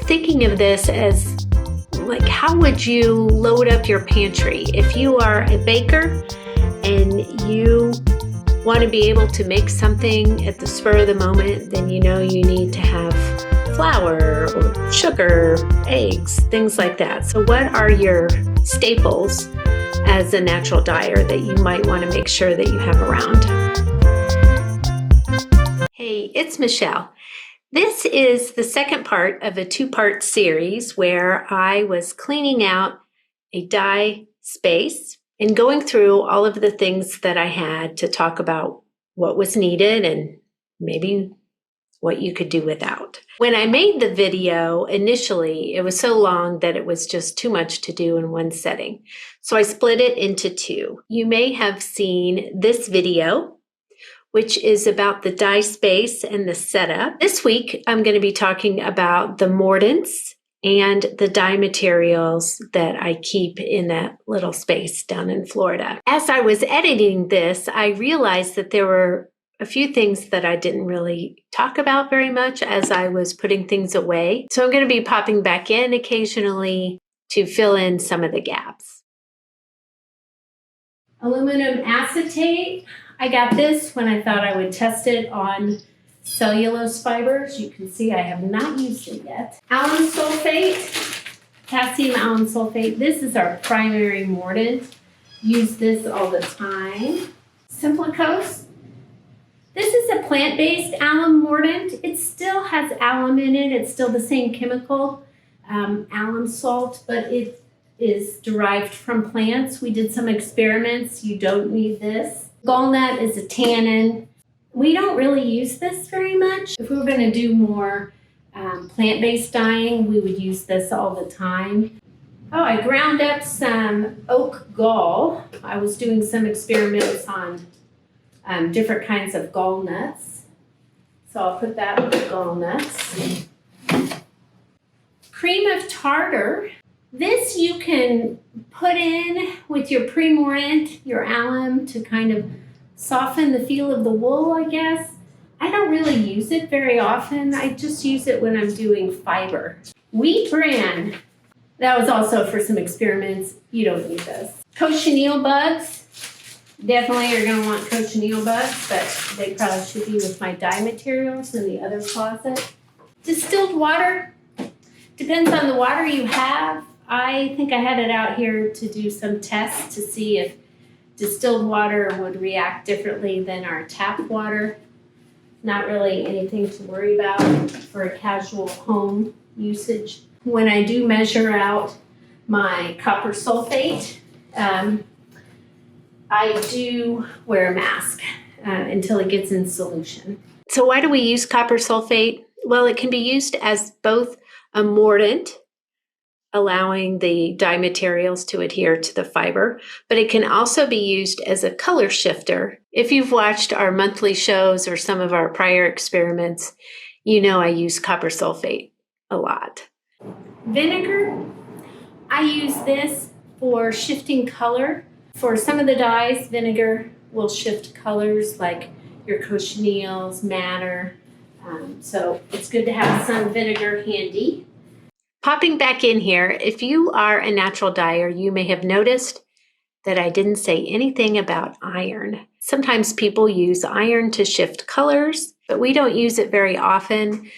thinking of this as like, how would you load up your pantry? If you are a baker and you want to be able to make something at the spur of the moment, then you know you need to have flour or sugar, eggs, things like that. So what are your staples as a natural dyer that you might want to make sure that you have around? Hey, it's Michelle. This is the second part of a two-part series where I was cleaning out a dye space and going through all of the things that I had to talk about what was needed and maybe what you could do without. When I made the video initially, it was so long that it was just too much to do in one setting. So I split it into two. You may have seen this video, which is about the dye space and the setup. This week, I'm going to be talking about the mordants and the dye materials that I keep in that little space down in Florida. As I was editing this, I realized that there were a few things that I didn't really talk about very much as I was putting things away. So I'm going to be popping back in occasionally to fill in some of the gaps. Aluminum acetate. I got this when I thought I would test it on cellulose fibers. You can see I have not used it yet. Alum sulfate, potassium alum sulfate. This is our primary mordant. Use this all the time. Simplicose. This is a plant-based alum mordant. It still has alum in it. It's still the same chemical, alum salt, but it is derived from plants. We did some experiments. You don't need this. Gallnut is a tannin. We don't really use this very much. If we were going to do more plant-based dyeing, we would use this all the time. Oh, I ground up some oak gall. I was doing some experiments on different kinds of gall nuts. So I'll put that with the gall nuts. Cream of tartar. This you can put in with your pre-mordant, your alum, to kind of soften the feel of the wool, I guess. I don't really use it very often. I just use it when I'm doing fiber. Wheat bran. That was also for some experiments. You don't need this. Cochineal bugs. Definitely you're going to want cochineal bugs, but they probably should be with my dye materials in the other closet. Distilled water. Depends on the water you have. I think I had it out here to do some tests to see if distilled water would react differently than our tap water. Not really anything to worry about for a casual home usage. When I do measure out my copper sulfate, I do wear a mask until it gets in solution. So why do we use copper sulfate? Well, it can be used as both a mordant, allowing the dye materials to adhere to the fiber, but it can also be used as a color shifter. If you've watched our monthly shows or some of our prior experiments, you know I use copper sulfate a lot. Vinegar, I use this for shifting color. For some of the dyes, vinegar will shift colors like your cochineals, madder. So it's good to have some vinegar handy. Popping back in here, if you are a natural dyer, you may have noticed that I didn't say anything about iron. Sometimes people use iron to shift colors, but we don't use it very often,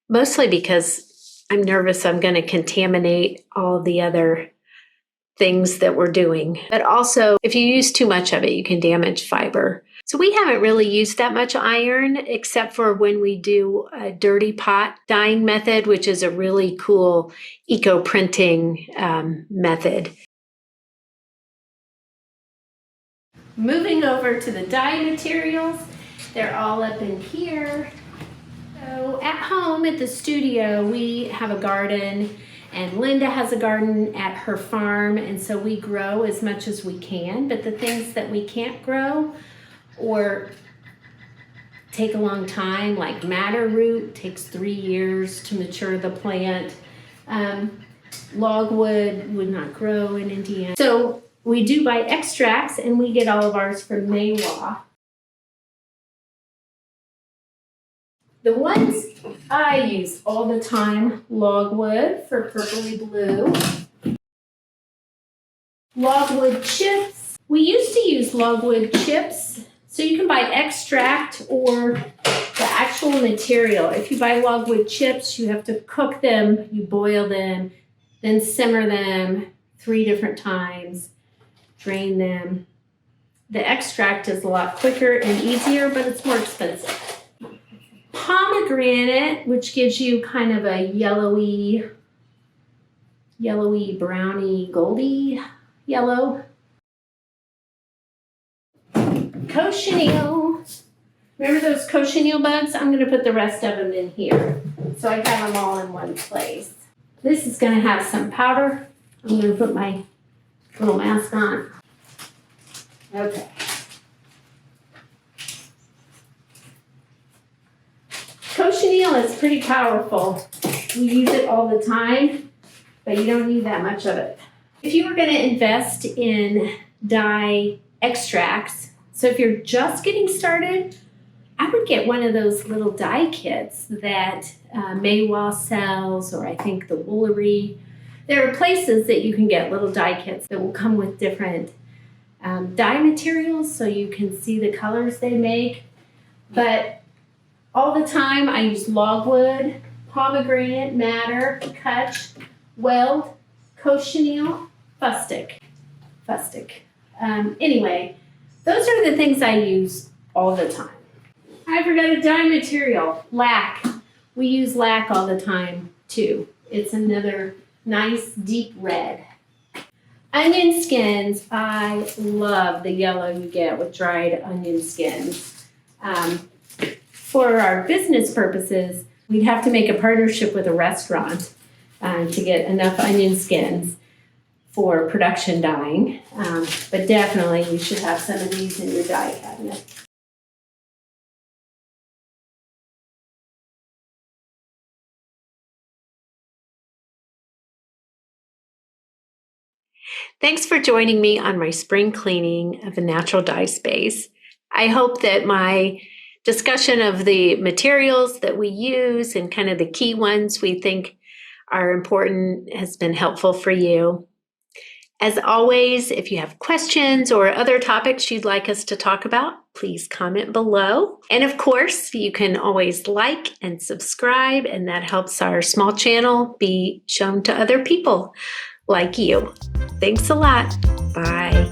mostly because I'm nervous I'm going to contaminate all the other things that we're doing. But also, if you use too much of it, you can damage fiber. So we haven't really used that much iron except for when we do a dirty pot dyeing method, which is a really cool eco-printing method. Moving over to the dye materials, they're all up in here. So at home at the studio, we have a garden, and Linda has a garden at her farm, and so we grow as much as we can, but the things that we can't grow or take a long time, like madder root, takes 3 years to mature the plant. Logwood would not grow in Indiana. So we do buy extracts, and we get all of ours from Maywa. The ones I use all the time logwood for purpley blue. Logwood chips. We used to use logwood chips, so you can buy extract or the actual material. If you buy logwood chips, you have to cook them, you boil them, then simmer them 3 different times, drain them. The extract is a lot quicker and easier, but it's more expensive. Pomegranate, which gives you kind of a yellowy, browny, goldy yellow. Cochineal. Remember those cochineal bugs? I'm going to put the rest of them in here. So I got them all in one place. This is going to have some powder. I'm going to put my little mask on. Okay. Cochineal is pretty powerful. We use it all the time, but you don't need that much of it. If you were going to invest in dye extracts, so if you're just getting started, I would get one of those little dye kits that Maywa sells, or I think the Woolery. There are places that you can get little dye kits that will come with different dye materials so you can see the colors they make. But all the time I use logwood, pomegranate, madder, kutch, weld, cochineal, fustic. Anyway, those are the things I use all the time. I forgot a dye material, lac. We use lac all the time too. It's another nice deep red. Onion skins, I love the yellow you get with dried onion skins. For our business purposes, we'd have to make a partnership with a restaurant to get enough onion skins for production dyeing. But definitely you should have some of these in your dye cabinet. Thanks for joining me on my spring cleaning of a natural dye space. I hope that my discussion of the materials that we use and kind of the key ones we think are important has been helpful for you. As always, if you have questions or other topics you'd like us to talk about, please comment below. And of course, you can always like and subscribe, and that helps our small channel be shown to other people like you. Thanks a lot. Bye.